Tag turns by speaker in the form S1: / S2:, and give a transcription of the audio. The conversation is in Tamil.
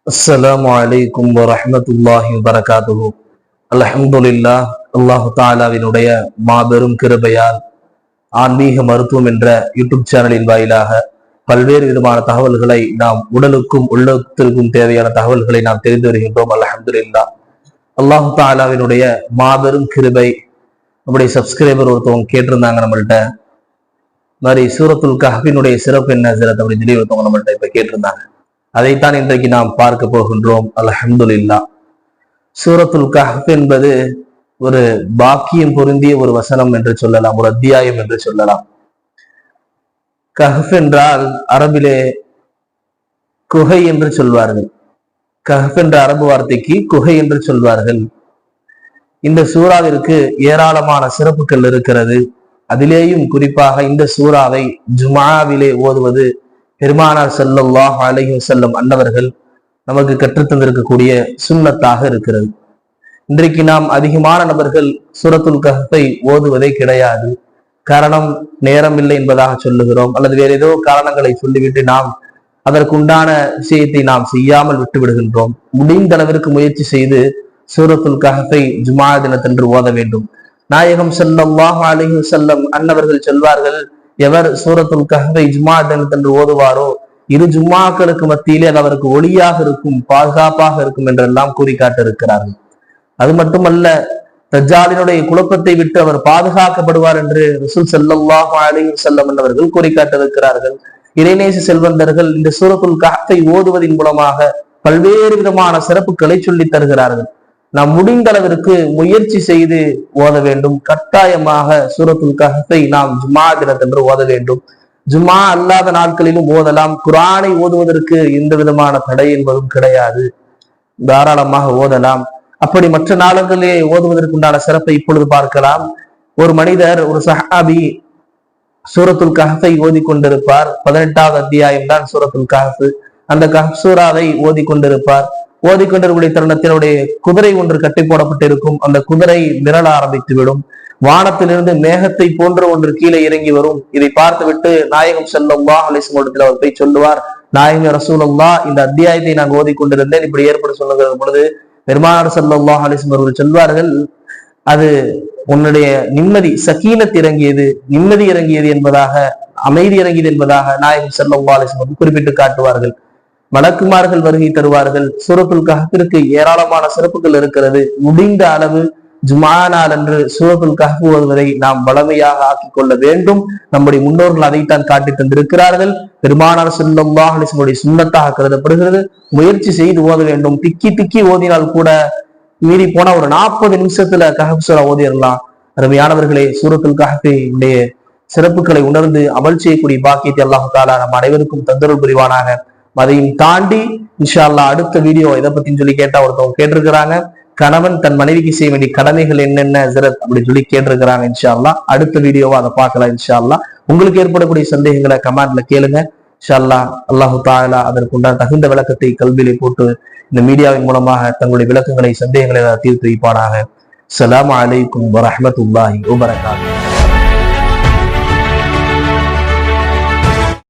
S1: அஸ்ஸலாமு அலைக்கும் வரஹ்மத்துல்லாஹி வபரகாத்துஹு. அல்ஹம்துலில்லாஹ். அல்லாஹு தஆலாவினுடைய மாபெரும் கிருபையால் ஆன்மீக மருத்துவம் என்ற யூடியூப் சேனலின் வாயிலாக பல்வேறு விதமான தகவல்களை நாம் உடலுக்கும் உள்ளத்திற்கும் தேவையான தகவல்களை நாம் தெரிந்து வருகின்றோம். அல்ஹம்துலில்லாஹ். அல்லாஹு தஆலாவினுடைய மாபெரும் கிருபை. நம்முடைய சப்ஸ்கிரைபர் ஒருத்தவங்க கேட்டிருந்தாங்க நம்மள்கிட்ட, மாதிரி சூரத்துல் கஹ்ஃபினுடைய சிறப்பு என்ன ஹஸரத் அப்படின்னு சொல்லி ஒருத்தவங்க நம்மள்கிட்ட இப்ப கேட்டிருந்தாங்க. அதைத்தான் இன்றைக்கு நாம் பார்க்க போகின்றோம். அல்ஹம்துலில்லாஹ். சூரத்துல் கஹ்ஃப் என்பது ஒரு பாக்கியம் பொருந்திய ஒரு வசனம் என்று சொல்லலாம், ஒரு அத்தியாயம் என்று சொல்லலாம். கஹ்ஃப் என்றால் அரபிலே குகை என்று சொல்வார்கள். கஹ்ஃப் என்ற அரபு வார்த்தைக்கு குகை என்று சொல்வார்கள். இந்த சூறாவிற்கு ஏராளமான சிறப்புகள் இருக்கிறது. அதிலேயும் குறிப்பாக இந்த சூறாவை ஜுமாவிலே ஓதுவது பெருமானார் ஸல்லல்லாஹு அலைஹி வஸல்லம் அன்னவர்கள் நமக்கு கற்றுத்தந்திருக்கக்கூடிய சுன்னத்தாக இருக்கிறது. இன்றைக்கு நாம் அதிகமான நபர்கள் சூரத்துல் கஹ்ஃபை ஓதுவதே கிடையாது. காரணம் நேரம் இல்லை என்பதாக சொல்லுகிறோம், அல்லது வேற ஏதோ காரணங்களை சொல்லிவிட்டு நாம் அதற்குண்டான விஷயத்தை நாம் செய்யாமல் விட்டு விடுகின்றோம். முடிந்த அளவிற்கு முயற்சி செய்து சூரத்துல் கஹ்ஃபை ஜுமா தினத்தன்று ஓத வேண்டும். நாயகம் ஸல்லல்லாஹு அலைஹி வஸல்லம் அன்னவர்கள் சொல்வார்கள், எவர் சூரத்துல் கஹ்ஃபை ஜுமா தினத்தன்று ஓதுவாரோ இரு ஜும்மாக்களுக்கு மத்தியிலே அது அவருக்கு ஒளியாக இருக்கும், பாதுகாப்பாக இருக்கும் என்றெல்லாம் கூறி காட்டிருக்கிறார்கள். அது மட்டுமல்ல, தஜ்ஜாலினுடைய குழப்பத்தை விட்டு அவர் பாதுகாக்கப்படுவார் என்று ரசூல் ஸல்லல்லாஹு அலைஹி வஸல்லம் அவர்கள் கூறி காட்டிருக்கிறார்கள். இறைநேச செல்வந்தர்கள் இந்த சூரத்துல் கஹ்ஃபை ஓதுவதன் மூலமாக பல்வேறு விதமான சிறப்புகளை சொல்லித் தருகிறார்கள். நாம் முடிந்த அளவிற்கு முயற்சி செய்து ஓத வேண்டும். கட்டாயமாக சூரத்துல் கஹ்ஃபை நாம் ஜும்மா தினத்தன்று ஓத வேண்டும். ஜும்மா அல்லாத நாட்களிலும் ஓதலாம். குர்ஆனை ஓதுவதற்கு எந்த விதமான தடை என்பதும் கிடையாது, தாராளமாக ஓதலாம். அப்படி மற்ற நாடுகளிலே ஓதுவதற்குண்டான சிறப்பை இப்பொழுது பார்க்கலாம். ஒரு மனிதர், ஒரு சஹாபி சூரத்துல் கஹ்ஃபை ஓதி கொண்டிருப்பார். 18வது அத்தியாயம் தான் சூரத்துல் கஹ்ஃப். அந்த கஹ்ஃப் சூராவை ஓதி கொண்டிருப்பார். ஓதிக்கொண்டிருக்கூடிய தருணத்தினுடைய குதிரை ஒன்று கட்டி போடப்பட்டிருக்கும். அந்த குதிரை மிரள ஆரம்பித்து விடும். வானத்திலிருந்து மேகத்தை போன்ற ஒன்று கீழே இறங்கி வரும். இதை பார்த்துவிட்டு நாயகம் ஸல்லல்லாஹு அலைஹி வஸல்லம் அவர் போய் சொல்லுவார், நாயகம் ரசூலுல்லாஹ், இந்த அத்தியாயத்தை நான் ஓதிக்கொண்டிருந்தேன், இப்படி ஏற்பட சொல்லுகிற பொழுது பெருமானார் ஸல்லல்லாஹு அலைஹி வஸல்லம் அவர்கள் சொல்வார்கள், அது உன்னுடைய நிம்மதி, சகீனத் இறங்கியது, நிம்மதி இறங்கியது என்பதாக, அமைதி இறங்கியது என்பதாக நாயகம் ஸல்லல்லாஹு அலைஹி வஸல்லம் குறிப்பிட்டு காட்டுவார்கள். மலக்குமார்கள் வருகை தருவார்கள். சூரத்துல் கஹ்ஃபிற்கு ஏராளமான சிறப்புகள் இருக்கிறது. முடிந்த அளவு ஜுமா நாள் அன்று சூரத்துல் கஹ்ஃப் ஓதுவதை நாம் வளமையாக ஆக்கிக் கொள்ள வேண்டும். நம்முடைய முன்னோர்கள் அதைத்தான் காட்டி தந்திருக்கிறார்கள். பெருமானார் ஸல்லல்லாஹு அலைஹி வஸல்லம் சுன்னத்தாக கருதப்படுகிறது. முயற்சி செய்து ஓத வேண்டும். திக்கி திக்கி ஓதினால் கூட மீறி போனா ஒரு 40 நிமிஷத்துல கஹ்ஃப் சூரா ஓதிடலாம். அருமையானவர்களே, சூரத்துல் கஹ்ஃபினுடைய சிறப்புகளை உணர்ந்து அமல் செய்யக்கூடிய பாக்கியத்தை அல்லாஹ் தஆலா நம் அனைவருக்கும் தந்தருள் புரிவானாக. அதையும் தாண்டி இன்ஷா அல்லாஹ் அடுத்த வீடியோ இதை பத்தின்னு சொல்லி கேட்டா ஒருத்தவங்க கேட்டிருக்கிறாங்க, கணவன் தன் மனைவிக்கு செய்ய வேண்டிய கடமைகள் என்னென்ன ஹஸரத் அப்படின்னு சொல்லி கேட்டிருக்கிறாங்க. இன்ஷா அல்லாஹ் அடுத்த வீடியோவா அதை பார்க்கலாம். இன்ஷா அல்லாஹ் உங்களுக்கு ஏற்படக்கூடிய சந்தேகங்களை கமெண்ட்ல கேளுங்க. இன்ஷா அல்லாஹ் அல்லாஹு தஆலா அதற்குண்டான தகுந்த விளக்கத்தை கல்வியிலே போட்டு இந்த மீடியாவின் மூலமாக தங்களுடைய விளக்கங்களை, சந்தேகங்களை தீர்த்து வைப்பானாக. அஸ்ஸலாமு அலைக்கும் வரஹ்மத்துல்லாஹி வபரகாத்துஹு.